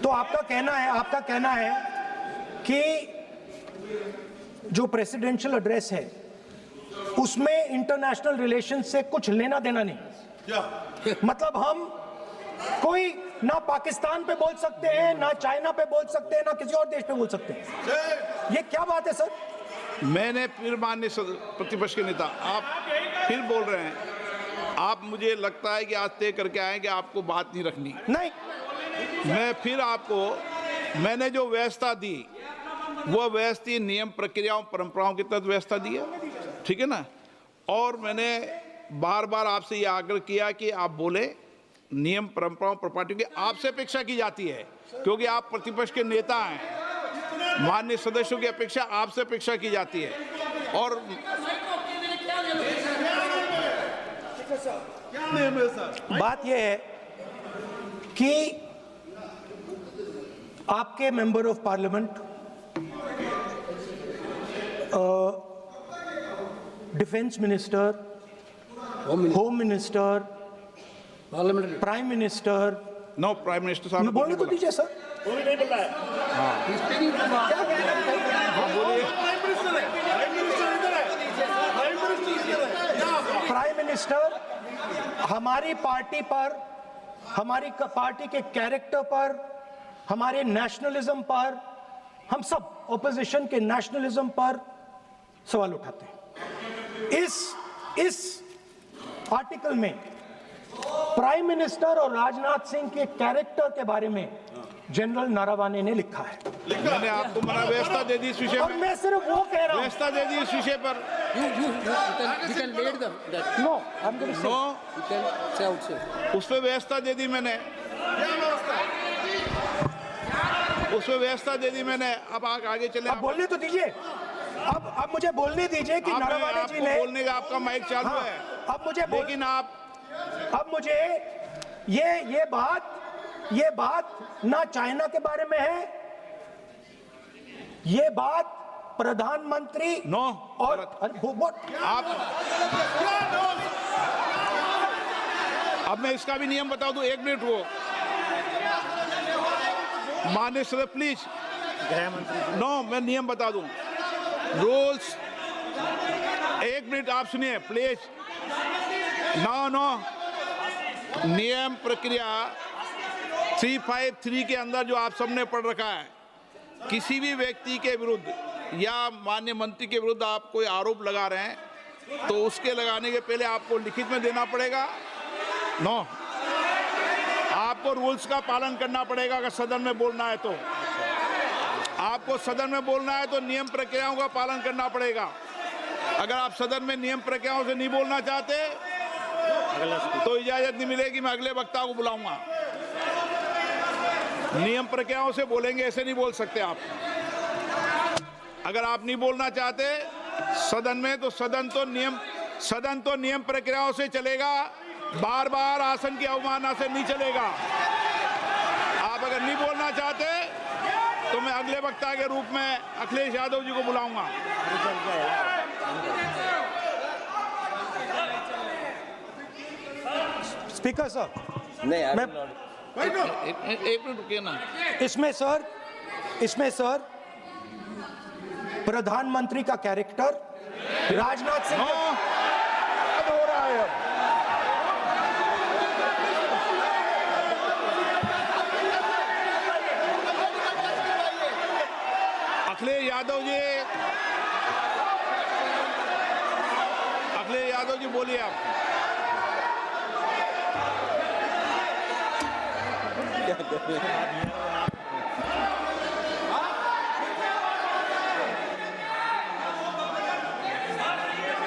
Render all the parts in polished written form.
तो आपका कहना है कि जो प्रेसिडेंशियल एड्रेस है उसमें इंटरनेशनल रिलेशन से कुछ लेना देना नहीं। मतलब हम कोई ना पाकिस्तान पे बोल सकते हैं, ना चाइना पे बोल सकते हैं, ना किसी और देश पे बोल सकते हैं। ये क्या बात है सर? मैंने फिर माननीय प्रतिपक्ष के नेता, आप फिर बोल रहे हैं। आप, मुझे लगता है कि आज तय करके आए कि आपको बात नहीं रखनी। नहीं, मैं फिर आपको, मैंने जो व्यवस्था दी वो व्यवस्था नियम प्रक्रियाओं परंपराओं के तहत व्यवस्था दी है, ठीक है ना। और मैंने बार बार आपसे ये आग्रह किया कि आप बोले नियम परंपराओं प्रॉपर्टी की आपसे अपेक्षा की जाती है, क्योंकि आप प्रतिपक्ष के नेता हैं। माननीय सदस्यों की अपेक्षा आपसे अपेक्षा की जाती है। और बात यह है कि आपके member of parliament, defence minister, home minister, prime minister, no, prime minister साहब बोलने तो दीजिए सर। वो भी नहीं बोल रहा है। प्राइम मिनिस्टर हमारी पार्टी पर, हमारी पार्टी के कैरेक्टर पर, हमारे नेशनलिज्म पर, हम सब ऑपोजिशन के नेशनलिज्म पर सवाल उठाते हैं। इस आर्टिकल में प्राइम मिनिस्टर और राजनाथ सिंह के कैरेक्टर के बारे में जनरल नारावाने ने लिखा है। मैंने आपको मना व्यवस्था दे दी इस विषय और पर, मैं सिर्फ वो कह रहा हूं, व्यवस्था दे दी इस विषय पर। उस पर व्यवस्था दे दी मैंने, उसमें व्यवस्था दे दी मैंने। अब आगे चले, अब बोलने तो दीजिए। अब मुझे बोलने दीजिए कि नारावाने जी ने, बोलने का आपका माइक चालू है। अब मुझे, लेकिन अब मुझे ये बात ना चाइना के बारे में है, ये बात प्रधानमंत्री नो और आप, अब मैं इसका भी नियम बता दूं, 1 मिनट वो माननीय सदस्य प्लीज, नो, मैं नियम बता दूं, रूल्स। 1 मिनट आप सुनिए प्लीज। नो, नियम प्रक्रिया 353 के अंदर जो आप सबने पढ़ रखा है, किसी भी व्यक्ति के विरुद्ध या माननीय मंत्री के विरुद्ध आप कोई आरोप लगा रहे हैं तो उसके लगाने के पहले आपको लिखित में देना पड़ेगा। नो, आपको रूल्स का पालन करना पड़ेगा। अगर सदन में बोलना है तो आपको सदन में बोलना है तो नियम प्रक्रियाओं का पालन करना पड़ेगा। अगर आप सदन में नियम प्रक्रियाओं से नहीं बोलना चाहते तो इजाजत नहीं मिलेगी, मैं अगले वक्ता को बुलाऊंगा। नियम प्रक्रियाओं से बोलेंगे, ऐसे नहीं बोल सकते आप। अगर आप नहीं बोलना चाहते सदन में तो सदन तो नियम प्रक्रियाओं से चलेगा, बार बार आसन की अवमानना से नहीं चलेगा। आप अगर नहीं बोलना चाहते तो मैं अगले वक्ता के रूप में अखिलेश यादव जी को बुलाऊंगा। स्पीकर सर, नहीं, एक मिनट रुकिए ना। इसमें सर प्रधानमंत्री का कैरेक्टर राजनाथ सिंह हो रहा है। अखिलेश यादव जी बोलिए आप।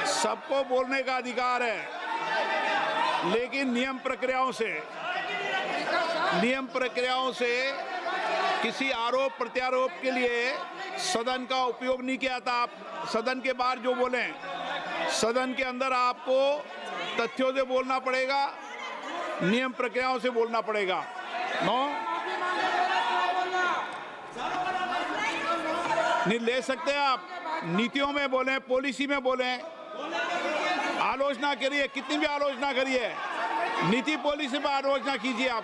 सबको बोलने का अधिकार है, लेकिन नियम प्रक्रियाओं से किसी आरोप प्रत्यारोप के लिए सदन का उपयोग नहीं किया था। आप सदन के बाहर जो बोलें, सदन के अंदर आपको तथ्यों से बोलना पड़ेगा, नियम प्रक्रियाओं से बोलना पड़ेगा। नो, नहीं ले सकते आप। नीतियों में बोलें, पॉलिसी में बोलें, आलोचना करिए, कितनी भी आलोचना करिए, नीति पॉलिसी पर आलोचना कीजिए आप।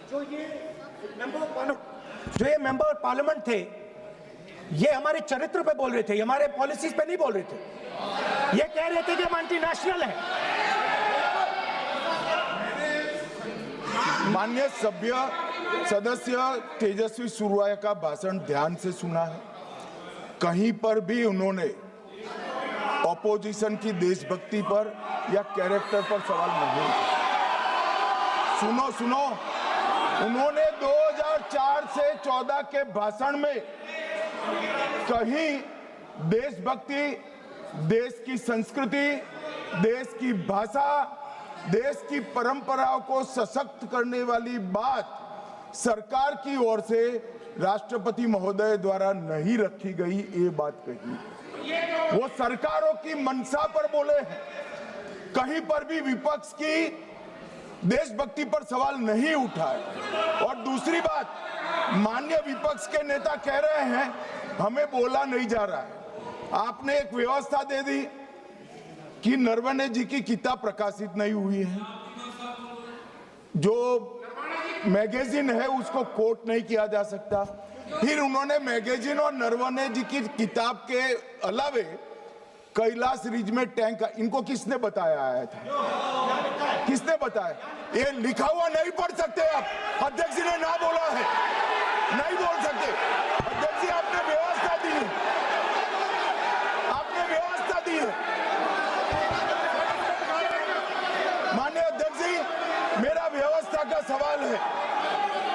जो ये मेंबर पार्लियामेंट थे, ये हमारे चरित्र पे बोल रहे थे, हमारे पॉलिसीज पे नहीं बोल रहे थे। ये कह रहे थे कि हम एंटी नेशनल हैं। माननीय सदस्य तेजस्वी सूर्या का भाषण ध्यान से सुना है। कहीं पर भी उन्होंने ऑपोजिशन की देशभक्ति पर या कैरेक्टर पर सवाल नहीं। सुनो, उन्होंने 2004 से 14 के भाषण में कहीं देशभक्ति, देश की संस्कृति, देश की भाषा, देश की परंपराओं को सशक्त करने वाली बात सरकार की ओर से राष्ट्रपति महोदय द्वारा नहीं रखी गई, ये बात कही। वो सरकारों की मंशा पर बोले हैं। कहीं पर भी विपक्ष की देशभक्ति पर सवाल नहीं उठाए। और दूसरी बात, माननीय विपक्ष के नेता कह रहे हैं हमें बोला नहीं जा रहा है। आपने एक व्यवस्था दे दी कि नरवणे जी की किताब प्रकाशित नहीं हुई है, जो मैगजीन है उसको कोट नहीं किया जा सकता। फिर उन्होंने मैगजीन और नरवणे जी की किताब के अलावे कैलाश रिज में टैंक, इनको किसने बताया आया था? किसने बताया? ये लिखा हुआ नहीं पढ़ सकते आप। अध्यक्ष जी ने ना बोला है, नहीं बोल सकते। अध्यक्ष जी आपने व्यवस्था दी है, आपने व्यवस्था दी है। माननीय अध्यक्ष जी, मेरा व्यवस्था का सवाल है।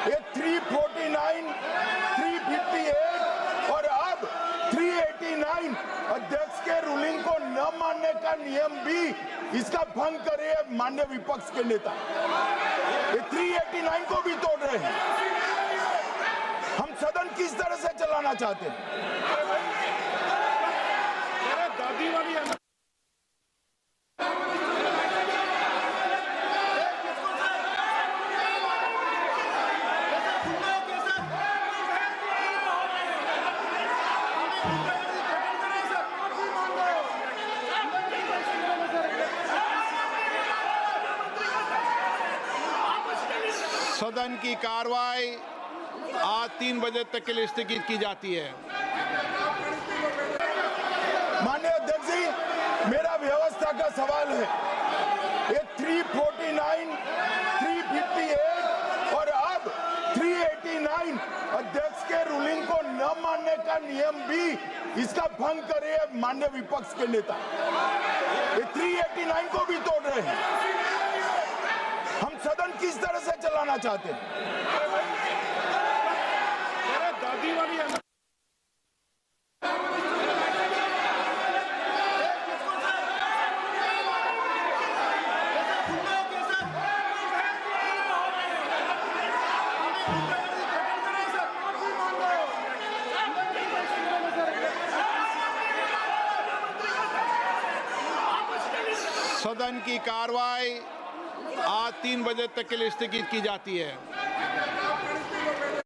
ये 349, 358 और अब 389 अध्यक्ष के रूलिंग को न मानने का नियम भी इसका भंग करे माननीय विपक्ष के नेता। ये 389 को भी तोड़ रहे हैं। हम सदन किस तरह से चलाना चाहते हैं? सदन की कार्रवाई आज 3 बजे तक के लिए स्थगित की जाती है। माननीय अध्यक्ष जी, मेरा व्यवस्था का सवाल है। ये 349, 358 और अब 389 अध्यक्ष के रूलिंग को न मानने का नियम भी इसका भंग करे माननीय विपक्ष के नेता। ये 389 को भी तोड़ रहे हैं। हम सदन किस तरह से चलाना चाहते हैं? सदन की कार्रवाई आज 3 बजे तक के लिए स्थगित की जाती है।